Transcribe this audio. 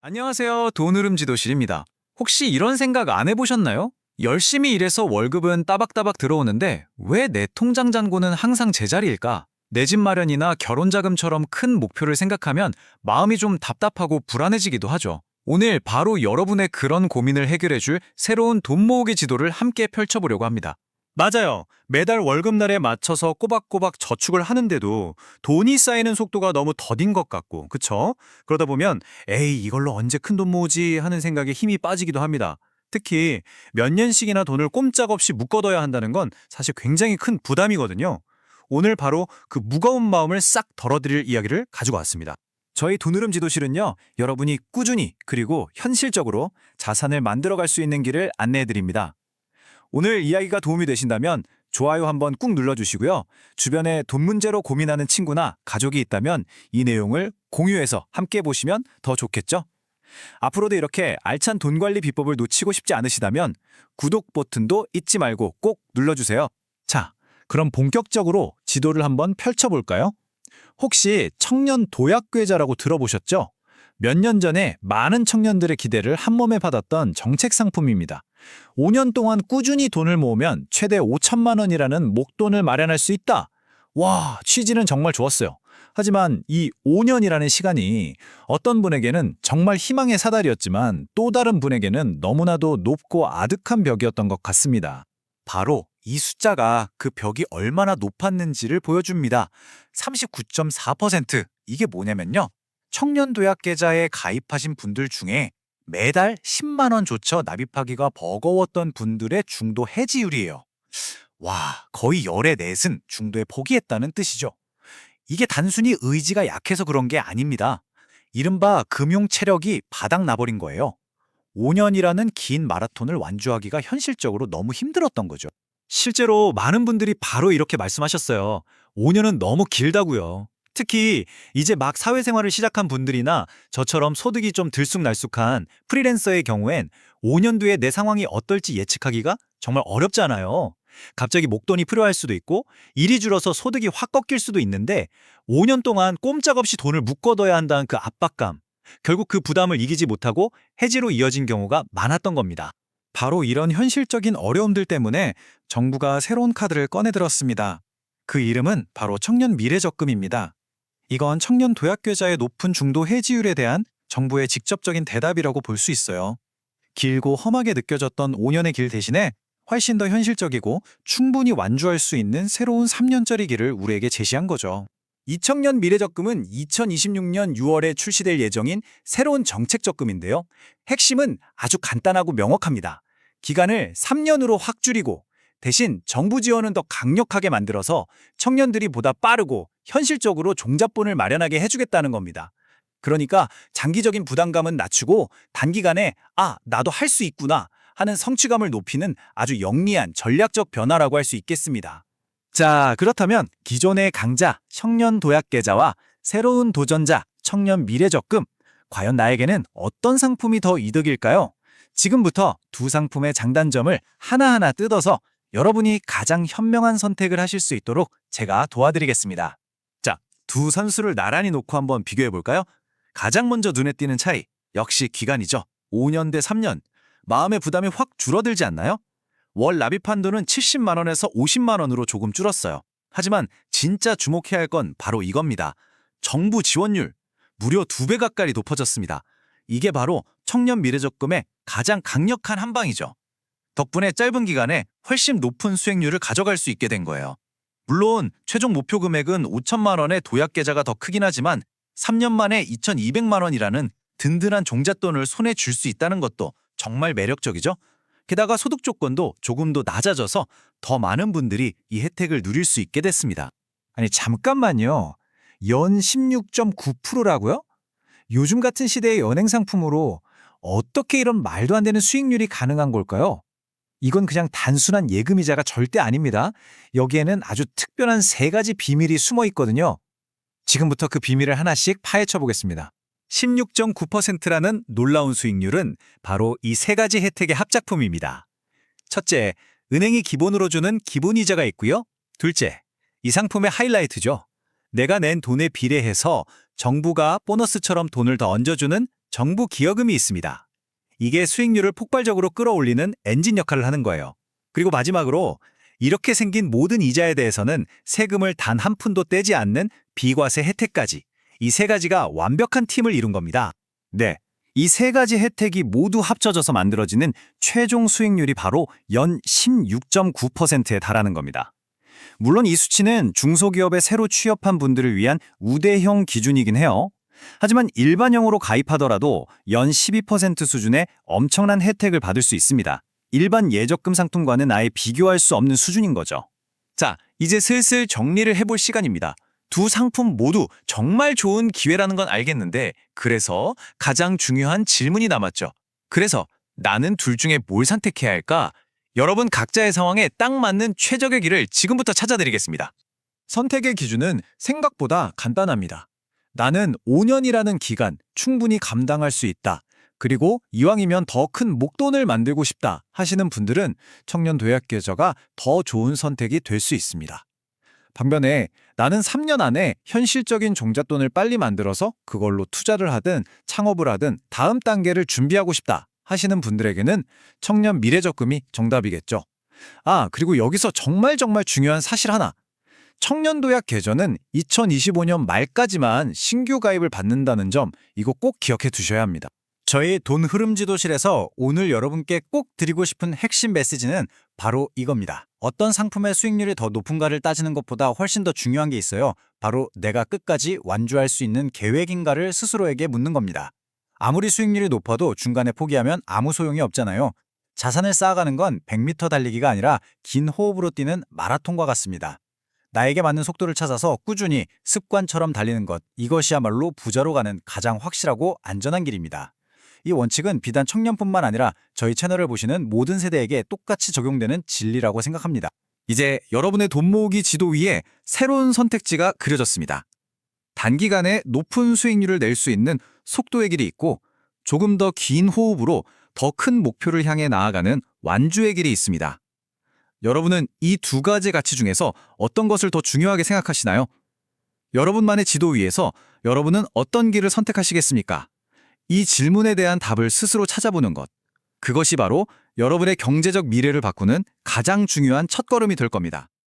안녕하세요. 돈흐름 지도실입니다. 혹시 이런 생각 안 해보셨나요? 열심히 일해서 월급은 따박따박 들어오는데 왜 내 통장 잔고는 항상 제자리일까? 내 집 마련이나 결혼 자금처럼 큰 목표를 생각하면 마음이 좀 답답하고 불안해지기도 하죠. 오늘 바로 여러분의 그런 고민을 해결해줄 새로운 돈 모으기 지도를 함께 펼쳐보려고 합니다. 맞아요. 매달 월급날에 맞춰서 꼬박꼬박 저축을 하는데도 돈이 쌓이는 속도가 너무 더딘 것 같고, 그쵸? 그러다 보면 에이, 이걸로 언제 큰돈 모으지 하는 생각에 힘이 빠지기도 합니다. 특히 몇 년씩이나 돈을 꼼짝없이 묶어둬야 한다는 건 사실 굉장히 큰 부담이거든요. 오늘 바로 그 무거운 마음을 싹 덜어드릴 이야기를 가지고 왔습니다. 저희 돈흐름 지도실은요, 여러분이 꾸준히 그리고 현실적으로 자산을 만들어갈 수 있는 길을 안내해드립니다. 오늘 이야기가 도움이 되신다면 좋아요 한번 꾹 눌러주시고요. 주변에 돈 문제로 고민하는 친구나 가족이 있다면 이 내용을 공유해서 함께 보시면 더 좋겠죠? 앞으로도 이렇게 알찬 돈 관리 비법을 놓치고 싶지 않으시다면 구독 버튼도 잊지 말고 꼭 눌러주세요. 자, 그럼 본격적으로 지도를 한번 펼쳐볼까요? 혹시 청년 도약괴자라고 들어보셨죠? 몇 년 전에 많은 청년들의 기대를 한몸에 받았던 정책 상품입니다. 5년 동안 꾸준히 돈을 모으면 최대 5천만 원이라는 목돈을 마련할 수 있다. 와, 취지는 정말 좋았어요. 하지만 이 5년이라는 시간이 어떤 분에게는 정말 희망의 사다리였지만 또 다른 분에게는 너무나도 높고 아득한 벽이었던 것 같습니다. 바로 이 숫자가 그 벽이 얼마나 높았는지를 보여줍니다. 39.4%. 이게 뭐냐면요. 청년도약계좌에 가입하신 분들 중에 매달 10만 원조차 납입하기가 버거웠던 분들의 중도 해지율이에요. 와, 거의 열의 넷은 중도에 포기했다는 뜻이죠. 이게 단순히 의지가 약해서 그런 게 아닙니다. 이른바 금융 체력이 바닥 나버린 거예요. 5년이라는 긴 마라톤을 완주하기가 현실적으로 너무 힘들었던 거죠. 실제로 많은 분들이 바로 이렇게 말씀하셨어요. 5년은 너무 길다고요. 특히 이제 막 사회생활을 시작한 분들이나 저처럼 소득이 좀 들쑥날쑥한 프리랜서의 경우엔 5년 뒤에 내 상황이 어떨지 예측하기가 정말 어렵잖아요. 갑자기 목돈이 필요할 수도 있고 일이 줄어서 소득이 확 꺾일 수도 있는데 5년 동안 꼼짝없이 돈을 묶어둬야 한다는 그 압박감, 결국 그 부담을 이기지 못하고 해지로 이어진 경우가 많았던 겁니다. 바로 이런 현실적인 어려움들 때문에 정부가 새로운 카드를 꺼내들었습니다. 그 이름은 바로 청년 미래적금입니다. 이건 청년 도약계좌의 높은 중도 해지율에 대한 정부의 직접적인 대답이라고 볼 수 있어요. 길고 험하게 느껴졌던 5년의 길 대신에 훨씬 더 현실적이고 충분히 완주할 수 있는 새로운 3년짜리 길을 우리에게 제시한 거죠. 이 청년 미래적금은 2026년 6월에 출시될 예정인 새로운 정책 적금인데요. 핵심은 아주 간단하고 명확합니다. 기간을 3년으로 확 줄이고 대신 정부 지원은 더 강력하게 만들어서 청년들이 보다 빠르고 현실적으로 종잣돈을 마련하게 해주겠다는 겁니다. 그러니까 장기적인 부담감은 낮추고 단기간에 나도 할 수 있구나 하는 성취감을 높이는 아주 영리한 전략적 변화라고 할 수 있겠습니다. 자, 그렇다면 기존의 강자 청년 도약계좌와 새로운 도전자 청년 미래적금, 과연 나에게는 어떤 상품이 더 이득일까요? 지금부터 두 상품의 장단점을 하나하나 뜯어서 여러분이 가장 현명한 선택을 하실 수 있도록 제가 도와드리겠습니다. 자, 두 선수를 나란히 놓고 한번 비교해 볼까요? 가장 먼저 눈에 띄는 차이, 역시 기간이죠. 5년 대 3년. 마음의 부담이 확 줄어들지 않나요? 월 납입 한도는 70만 원에서 50만 원으로 조금 줄었어요. 하지만 진짜 주목해야 할 건 바로 이겁니다. 정부 지원율, 무려 2배 가까이 높아졌습니다. 이게 바로 청년 미래적금의 가장 강력한 한방이죠. 덕분에 짧은 기간에 훨씬 높은 수익률을 가져갈 수 있게 된 거예요. 물론 최종 목표 금액은 5천만 원의 도약계좌가 더 크긴 하지만 3년 만에 2,200만 원이라는 든든한 종잣돈을 손에 쥘 수 있다는 것도 정말 매력적이죠. 게다가 소득 조건도 조금 더 낮아져서 더 많은 분들이 이 혜택을 누릴 수 있게 됐습니다. 아니 잠깐만요. 연 16.9%라고요? 요즘 같은 시대의 연행 상품으로 어떻게 이런 말도 안 되는 수익률이 가능한 걸까요? 이건 그냥 단순한 예금이자가 절대 아닙니다. 여기에는 아주 특별한 3가지 비밀이 숨어 있거든요. 지금부터 그 비밀을 하나씩 파헤쳐 보겠습니다. 16.9%라는 놀라운 수익률은 바로 이 3가지 혜택의 합작품입니다. 첫째, 은행이 기본으로 주는 기본이자가 있고요. 둘째, 이 상품의 하이라이트죠. 내가 낸 돈에 비례해서 정부가 보너스처럼 돈을 더 얹어주는 정부 기여금이 있습니다. 이게 수익률을 폭발적으로 끌어올리는 엔진 역할을 하는 거예요. 그리고 마지막으로 이렇게 생긴 모든 이자에 대해서는 세금을 단 한 푼도 떼지 않는 비과세 혜택까지, 이 세 가지가 완벽한 팀을 이룬 겁니다. 네, 이 세 가지 혜택이 모두 합쳐져서 만들어지는 최종 수익률이 바로 연 16.9%에 달하는 겁니다. 물론 이 수치는 중소기업에 새로 취업한 분들을 위한 우대형 기준이긴 해요. 하지만 일반형으로 가입하더라도 연 12% 수준의 엄청난 혜택을 받을 수 있습니다. 일반 예적금 상품과는 아예 비교할 수 없는 수준인 거죠. 자, 이제 슬슬 정리를 해볼 시간입니다. 두 상품 모두 정말 좋은 기회라는 건 알겠는데 그래서 가장 중요한 질문이 남았죠. 그래서 나는 둘 중에 뭘 선택해야 할까? 여러분 각자의 상황에 딱 맞는 최적의 길을 지금부터 찾아드리겠습니다. 선택의 기준은 생각보다 간단합니다. 나는 5년이라는 기간 충분히 감당할 수 있다. 그리고 이왕이면 더 큰 목돈을 만들고 싶다 하시는 분들은 청년 도약 계좌가 더 좋은 선택이 될 수 있습니다. 반면에 나는 3년 안에 현실적인 종잣돈을 빨리 만들어서 그걸로 투자를 하든 창업을 하든 다음 단계를 준비하고 싶다 하시는 분들에게는 청년 미래적금이 정답이겠죠. 그리고 여기서 정말 중요한 사실 하나. 청년 도약 계좌는 2025년 말까지만 신규 가입을 받는다는 점, 이거 꼭 기억해 두셔야 합니다. 저희 돈 흐름 지도실에서 오늘 여러분께 꼭 드리고 싶은 핵심 메시지는 바로 이겁니다. 어떤 상품의 수익률이 더 높은가를 따지는 것보다 훨씬 더 중요한 게 있어요. 바로 내가 끝까지 완주할 수 있는 계획인가를 스스로에게 묻는 겁니다. 아무리 수익률이 높아도 중간에 포기하면 아무 소용이 없잖아요. 자산을 쌓아가는 건 100m 달리기가 아니라 긴 호흡으로 뛰는 마라톤과 같습니다. 나에게 맞는 속도를 찾아서 꾸준히 습관처럼 달리는 것, 이것이야말로 부자로 가는 가장 확실하고 안전한 길입니다. 이 원칙은 비단 청년뿐만 아니라 저희 채널을 보시는 모든 세대에게 똑같이 적용되는 진리라고 생각합니다. 이제 여러분의 돈 모으기 지도 위에 새로운 선택지가 그려졌습니다. 단기간에 높은 수익률을 낼 수 있는 속도의 길이 있고 조금 더 긴 호흡으로 더 큰 목표를 향해 나아가는 완주의 길이 있습니다. 여러분은 이 두 가지 가치 중에서 어떤 것을 더 중요하게 생각하시나요? 여러분만의 지도 위에서 여러분은 어떤 길을 선택하시겠습니까? 이 질문에 대한 답을 스스로 찾아보는 것. 그것이 바로 여러분의 경제적 미래를 바꾸는 가장 중요한 첫걸음이 될 겁니다.